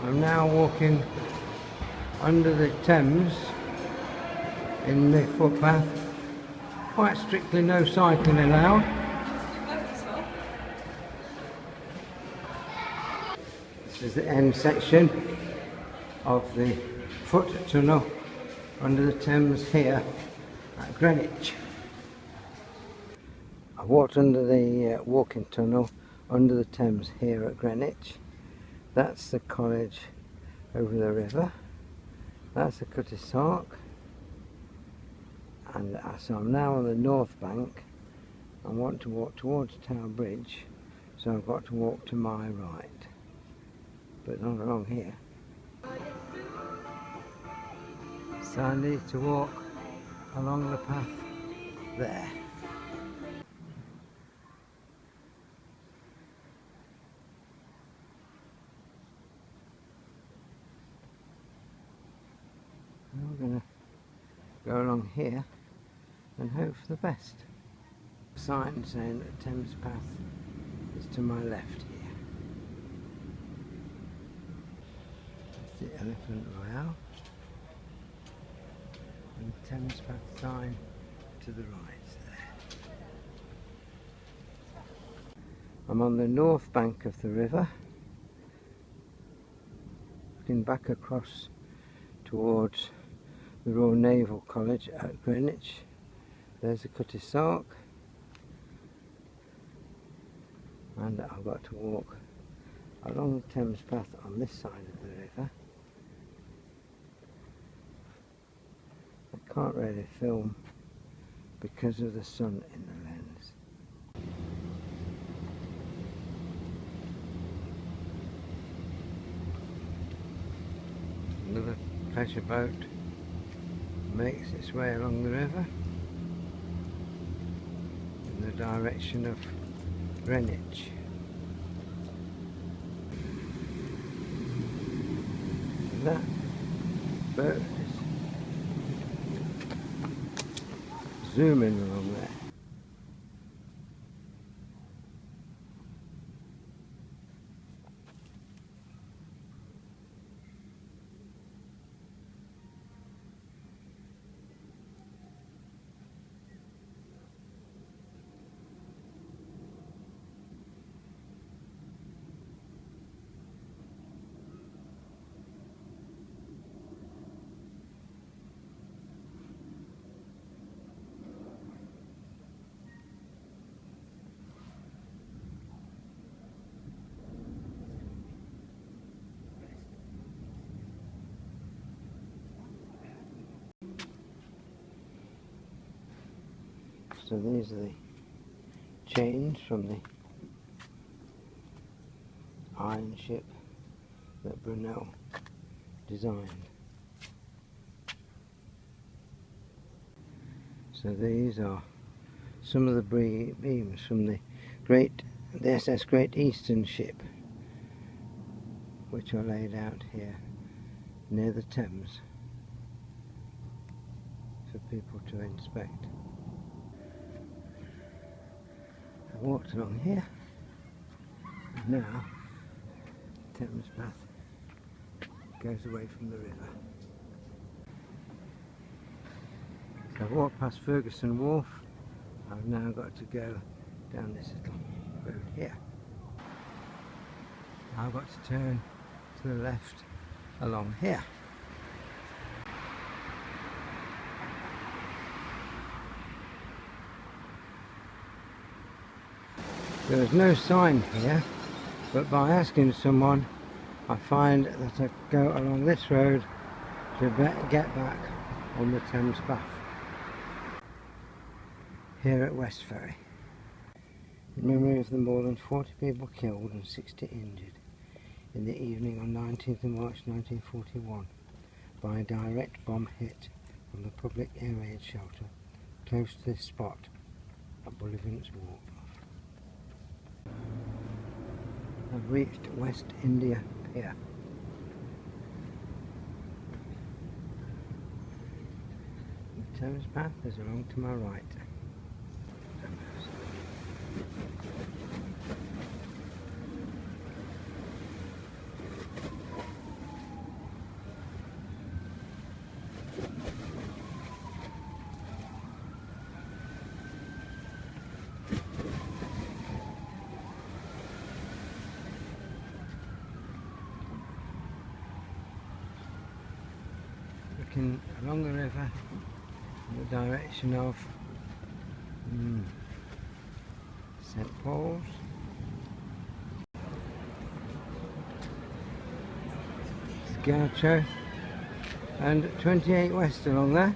I'm now walking under the Thames in the footpath. Quite strictly no cycling allowed. This is the end section of the foot tunnel under the Thames here at Greenwich. I walked under the walking tunnel under the Thames here at Greenwich. That's the college over the river. That's the Cutty Sark. And so I'm now on the North Bank. I want to walk towards Tower Bridge, so I've got to walk to my right, but not along here. So I need to walk along the path there. I'm going to go along here and hope for the best. Sign saying that Thames Path is to my left here. That's the Elephant Royale. And the Thames Path sign to the right there. I'm on the north bank of the river, looking back across towards the Royal Naval College at Greenwich. There's the Cutty Sark, and I've got to walk along the Thames Path on this side of the river. I can't really film because of the sun in the lens. Another pleasure boat makes its way along the river in the direction of Greenwich. And that boat is zooming along there. So these are the chains from the iron ship that Brunel designed. So these are some of the beams from the SS Great Eastern ship, which are laid out here near the Thames for people to inspect. I walked along here, and now Thames Path goes away from the river. So I've walked past Ferguson Wharf. I've now got to go down this little road here. I've got to turn to the left along here. There is no sign here, but by asking someone I find that I go along this road to get back on the Thames Path here at West Ferry, in memory of the more than 40 people killed and 60 injured in the evening on 19th of March 1941 by a direct bomb hit from the public air raid shelter close to this spot at Bullivant's Wharf. I've reached West India Pier. The Thames Path is along to my right. walking along the river in the direction of St Paul's. Gaucho and 28 West along there.